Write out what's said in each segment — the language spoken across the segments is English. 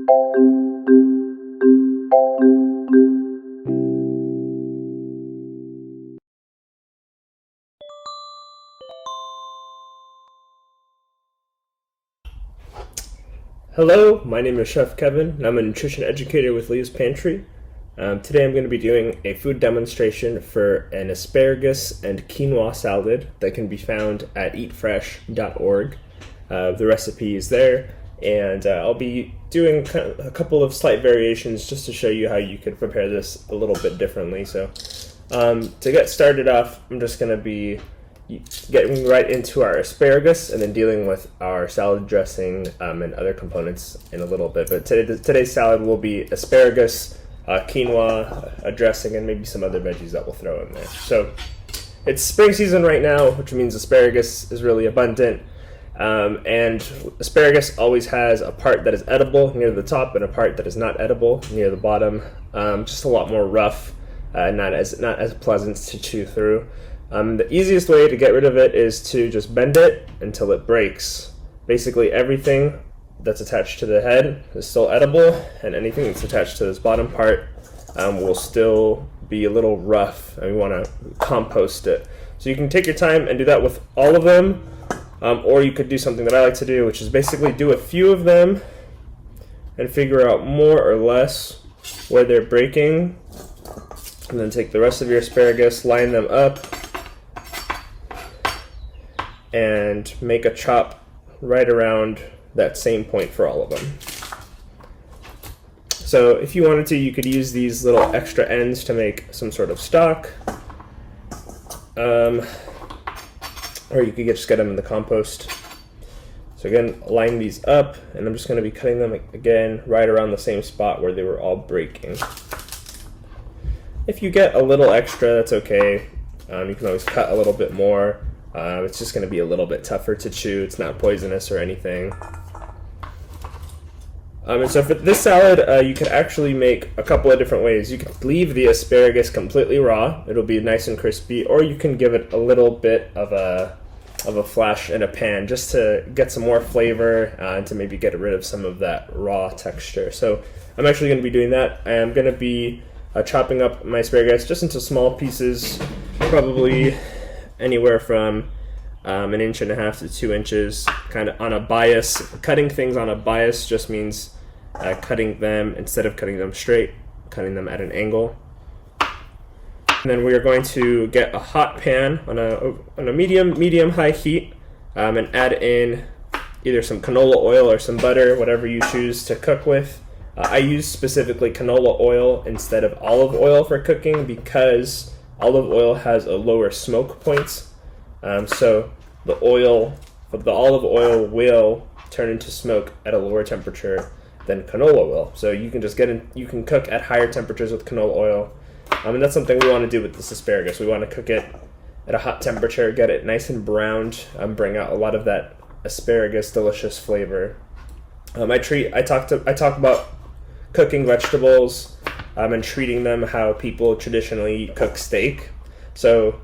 Hello, my name is Chef Kevin, and I'm a nutrition educator with Lee's Pantry. Today I'm going to be doing a food demonstration for an asparagus and quinoa salad that can be found at eatfresh.org. The recipe is there, and I'll be doing a couple of slight variations just to show you how you could prepare this a little bit differently. So to get started off, I'm just going to be getting right into our asparagus and then dealing with our salad dressing and other components in a little bit. But today's salad will be asparagus, quinoa, a dressing, and maybe some other veggies that we'll throw in there. So it's spring season right now, which means asparagus is really abundant. And asparagus always has a part that is edible near the top and a part that is not edible near the bottom. Just a lot more rough, not as pleasant to chew through. The easiest way to get rid of it is to just bend it until it breaks. Basically everything that's attached to the head is still edible, and anything that's attached to this bottom part will still be a little rough, and we want to compost it. So you can take your time and do that with all of them, or you could do something that I like to do, which is basically do a few of them and figure out more or less where they're breaking, and then take the rest of your asparagus, line them up, and make a chop right around that same point for all of them. So if you wanted to, you could use these little extra ends to make some sort of stock, or you could just get them in the compost. So again, line these up, and I'm just going to be cutting them again right around the same spot where they were all breaking. If you get a little extra, that's okay. You can always cut a little bit more. It's just going to be a little bit tougher to chew. It's not poisonous or anything. And so for this salad, you could actually make a couple of different ways. You could leave the asparagus completely raw. It'll be nice and crispy. Or you can give it a little bit of a flash in a pan just to get some more flavor and to maybe get rid of some of that raw texture. So I'm actually going to be doing that. I'm going to be chopping up my asparagus just into small pieces, probably anywhere from 1.5 inches to 2 inches, kind of on a bias. Cutting things on a bias just means cutting them, instead of cutting them straight, cutting them at an angle. And then we are going to get a hot pan on a medium high heat, and add in either some canola oil or some butter, whatever you choose to cook with. I use specifically canola oil instead of olive oil for cooking because olive oil has a lower smoke points, so the olive oil will turn into smoke at a lower temperature than canola will. So you can just you can cook at higher temperatures with canola oil, and that's something we want to do with this asparagus. We want to cook it at a hot temperature, get it nice and browned, bring out a lot of that asparagus delicious flavor. I talk about cooking vegetables and treating them how people traditionally cook steak. So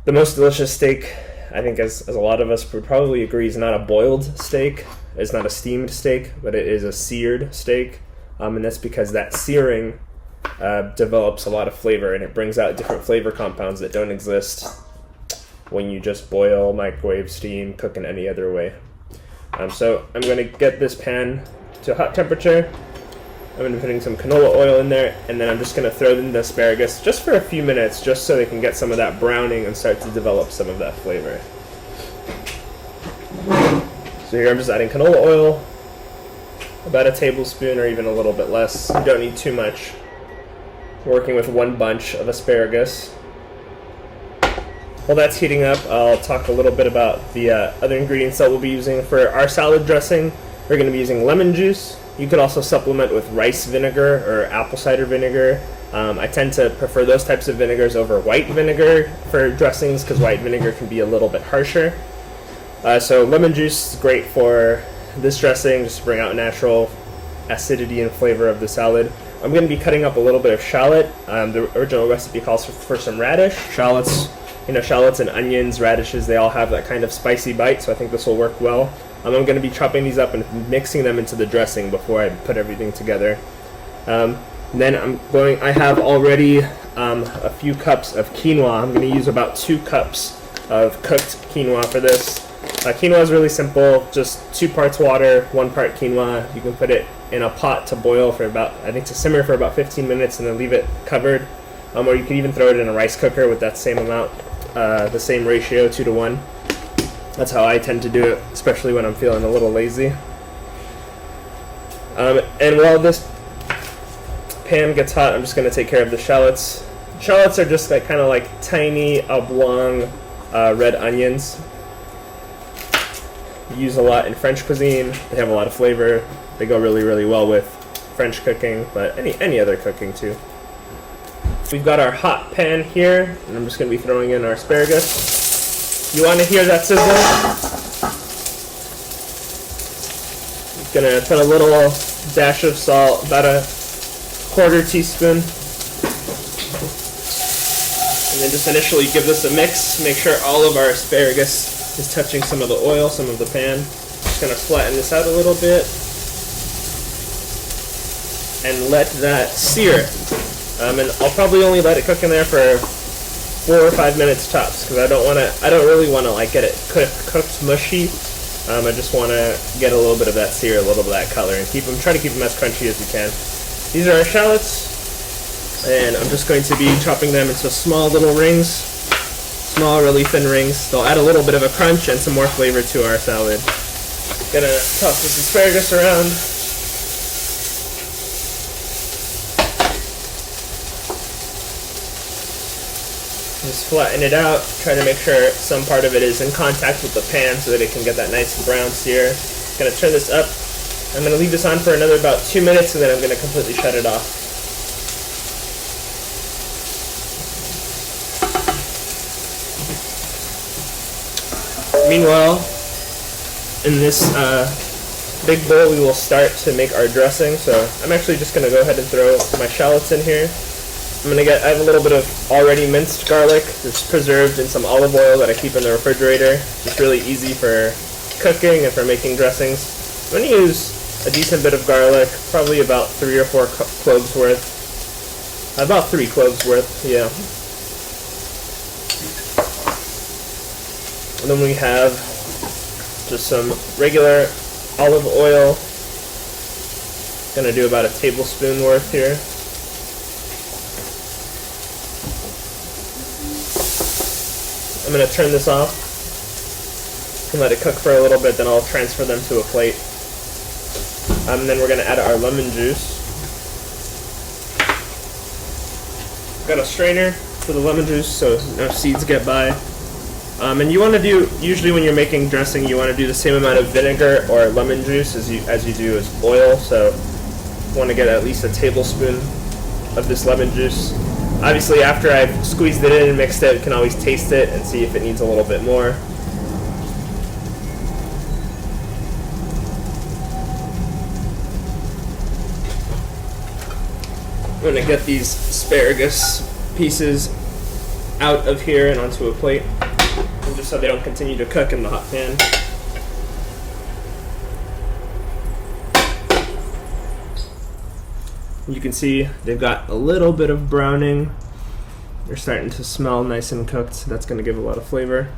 the most delicious steak, I think, as a lot of us would probably agree, is not a boiled steak. It's not a steamed steak, but it is a seared steak. And that's because that searing develops a lot of flavor, and it brings out different flavor compounds that don't exist when you just boil, microwave, steam, cook in any other way. So I'm going to get this pan to a hot temperature. I'm going to be putting some canola oil in there, and then I'm just going to throw in the asparagus just for a few minutes, just so they can get some of that browning and start to develop some of that flavor. So here I'm just adding canola oil, about a tablespoon or even a little bit less. You don't need too much. Working with one bunch of asparagus. While that's heating up, I'll talk a little bit about the other ingredients that we'll be using for our salad dressing. We're going to be using lemon juice. You could also supplement with rice vinegar or apple cider vinegar. I tend to prefer those types of vinegars over white vinegar for dressings because white vinegar can be a little bit harsher. So lemon juice is great for this dressing, just to bring out natural acidity and flavor of the salad. I'm going to be cutting up a little bit of shallot. The original recipe calls for some radish. Shallots and onions, radishes, they all have that kind of spicy bite, so I think this will work well. I'm going to be chopping these up and mixing them into the dressing before I put everything together. Then I have already a few cups of quinoa. I'm going to use about 2 cups of cooked quinoa for this. Quinoa is really simple, just 2 parts water, 1 part quinoa. You can put it in a pot to boil for about, I think to simmer for about 15 minutes and then leave it covered. Or you can even throw it in a rice cooker with that same amount, the same ratio, 2 to 1. That's how I tend to do it, especially when I'm feeling a little lazy. And while this pan gets hot, I'm just going to take care of the shallots. Shallots are just like kind of like tiny oblong red onions. Use a lot in French cuisine. They have a lot of flavor. They go really, really well with French cooking, but any other cooking too. We've got our hot pan here, and I'm just going to be throwing in our asparagus. You want to hear that sizzle? I'm going to put a little dash of salt, about a 1/4 teaspoon. And then just initially give this a mix. Make sure all of our asparagus is touching some of the oil, some of the pan. Just going to flatten this out a little bit. And let that sear. And I'll probably only let it cook in there for 4 or 5 minutes tops, because I don't really want to like get it cooked mushy. I just want to get a little bit of that sear, a little bit of that color, and try to keep them as crunchy as we can. These are our shallots, and I'm just going to be chopping them into small little rings, small, really thin rings. They'll add a little bit of a crunch and some more flavor to our salad. Gonna toss this asparagus around. Just flatten it out, try to make sure some part of it is in contact with the pan so that it can get that nice brown sear. I'm going to turn this up. I'm going to leave this on for another about 2 minutes, and then I'm going to completely shut it off. Meanwhile, in this big bowl, we will start to make our dressing. So I'm actually just going to go ahead and throw my shallots in here. I have a little bit of already minced garlic that's preserved in some olive oil that I keep in the refrigerator. It's really easy for cooking and for making dressings. I'm going to use a decent bit of garlic, probably about 3 or 4 cloves worth. About 3 cloves worth, yeah. And then we have just some regular olive oil. Going to do about a tablespoon worth here. I'm going to turn this off and let it cook for a little bit, then I'll transfer them to a plate. And then we're going to add our lemon juice. Got a strainer for the lemon juice so no seeds get by. And you want to do, usually when you're making dressing, you want to do the same amount of vinegar or lemon juice as you do as oil. So you want to get at least a tablespoon of this lemon juice. Obviously, after I've squeezed it in and mixed it, you can always taste it and see if it needs a little bit more. I'm going to get these asparagus pieces out of here and onto a plate, just so they don't continue to cook in the hot pan. You can see they've got a little bit of browning. They're starting to smell nice and cooked. That's going to give a lot of flavor.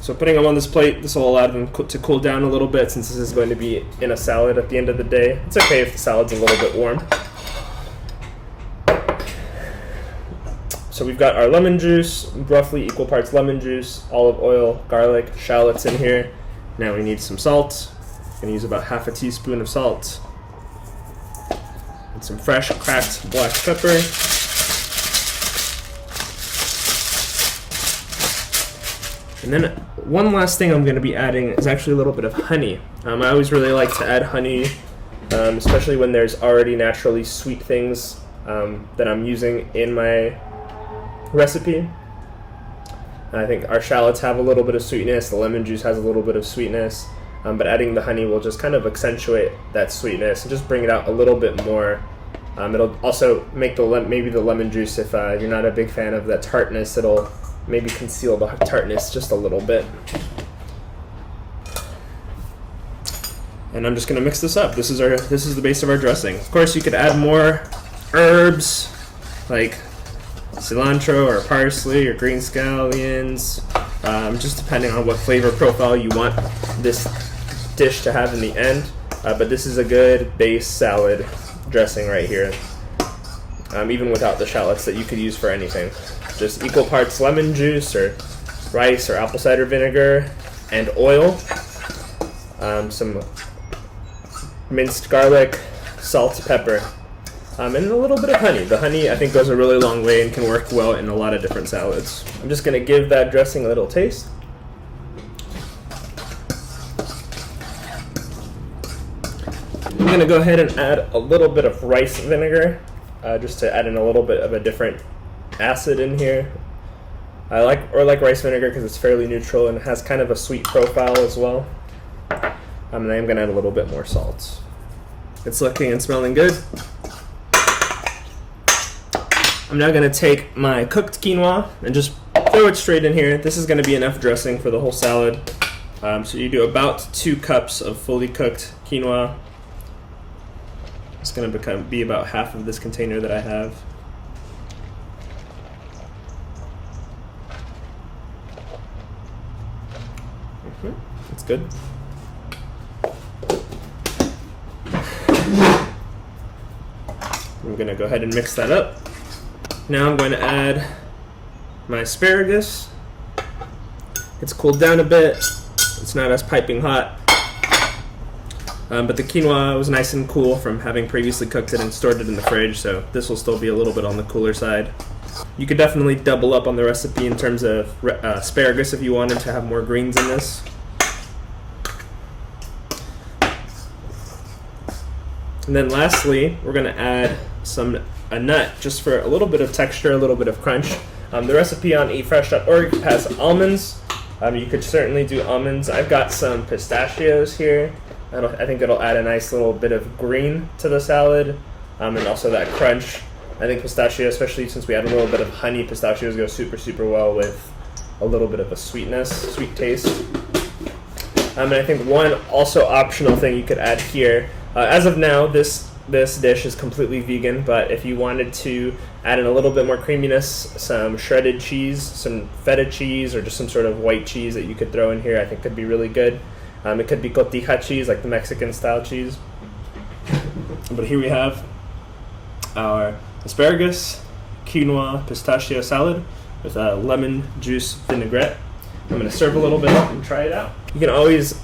So putting them on this plate, this will allow them to cool down a little bit, since this is going to be in a salad at the end of the day. It's okay if the salad's a little bit warm. So we've got our lemon juice, roughly equal parts lemon juice, olive oil, garlic, shallots in here. Now we need some salt. I'm going to use about ½ teaspoon of salt. And some fresh cracked black pepper. And then one last thing I'm going to be adding is actually a little bit of honey. I always really like to add honey, especially when there's already naturally sweet things that I'm using in my recipe. I think our shallots have a little bit of sweetness, the lemon juice has a little bit of sweetness, but adding the honey will just kind of accentuate that sweetness and just bring it out a little bit more. It'll also make maybe the lemon juice, if you're not a big fan of that tartness, it'll maybe conceal the tartness just a little bit. And I'm just gonna mix this up. This is the base of our dressing. Of course, you could add more herbs like cilantro or parsley or green scallions, just depending on what flavor profile you want this dish to have in the end. But this is a good base salad dressing right here, even without the shallots that you could use for anything. Just equal parts lemon juice or rice or apple cider vinegar and oil, some minced garlic, salt, pepper, and a little bit of honey. The honey, I think, goes a really long way and can work well in a lot of different salads. I'm just going to give that dressing a little taste. I'm going to go ahead and add a little bit of rice vinegar, just to add in a little bit of a different acid in here. I like rice vinegar because it's fairly neutral and has kind of a sweet profile as well. And I'm going to add a little bit more salt. It's looking and smelling good. I'm now going to take my cooked quinoa and just throw it straight in here. This is going to be enough dressing for the whole salad. So you do about 2 cups of fully cooked quinoa. It's going to be about half of this container that I have. That's good. I'm going to go ahead and mix that up. Now I'm going to add my asparagus. It's cooled down a bit. It's not as piping hot. But the quinoa was nice and cool from having previously cooked it and stored it in the fridge, so this will still be a little bit on the cooler side. You could definitely double up on the recipe in terms of asparagus if you wanted to have more greens in this. And then lastly, we're going to add a nut just for a little bit of texture, a little bit of crunch. The recipe on eatfresh.org has almonds. You could certainly do almonds. I've got some pistachios here. I think it'll add a nice little bit of green to the salad, and also that crunch. I think pistachio, especially since we add a little bit of honey, pistachios go super, super well with a little bit of a sweet taste. And I think one also optional thing you could add here, as of now, this dish is completely vegan, but if you wanted to add in a little bit more creaminess, some shredded cheese, some feta cheese, or just some sort of white cheese that you could throw in here, I think could be really good. It could be cotija cheese, like the Mexican style cheese. But here we have our asparagus, quinoa, pistachio salad with a lemon juice vinaigrette. I'm going to serve a little bit and try it out. You can always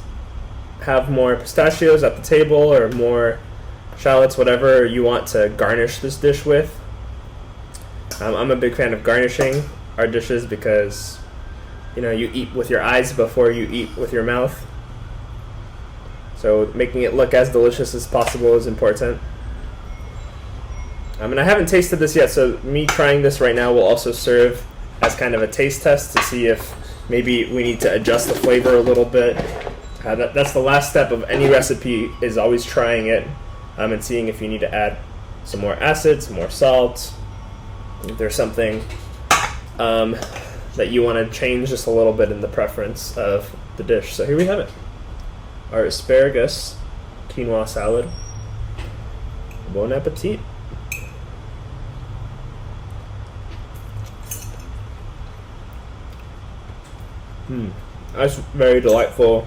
have more pistachios at the table or more shallots, whatever you want to garnish this dish with. I'm a big fan of garnishing our dishes because, you eat with your eyes before you eat with your mouth. So making it look as delicious as possible is important. And I haven't tasted this yet, so me trying this right now will also serve as kind of a taste test to see if maybe we need to adjust the flavor a little bit. That's the last step of any recipe, is always trying it and seeing if you need to add some more acid, some more salt, if there's something that you want to change just a little bit in the preference of the dish. So here we have it. Our asparagus quinoa salad. Bon appetit. That's very delightful.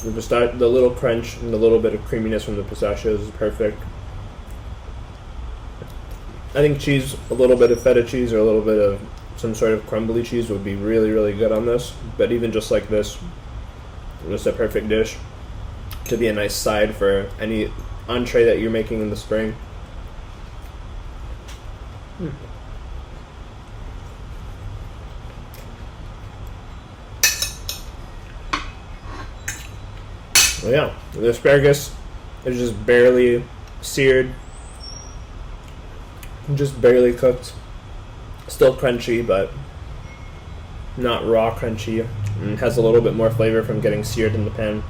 The little crunch and the little bit of creaminess from the pistachios is perfect. I think cheese, a little bit of feta cheese or a little bit of some sort of crumbly cheese would be really, really good on this. But even just like this, just a perfect dish to be a nice side for any entree that you're making in the spring. Well, yeah, the asparagus is just barely seared, just barely cooked. Still crunchy, but not raw crunchy. And has a little bit more flavor from getting seared in the pan.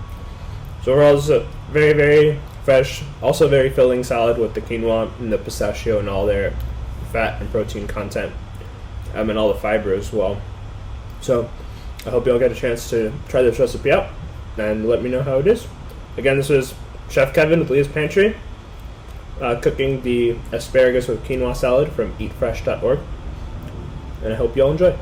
So overall, it's a very, very fresh, also very filling salad with the quinoa and the pistachio and all their fat and protein content, and all the fiber as well. So I hope y'all get a chance to try this recipe out and let me know how it is. Again, this is Chef Kevin with Leah's Pantry, cooking the asparagus with quinoa salad from eatfresh.org, and I hope y'all enjoy.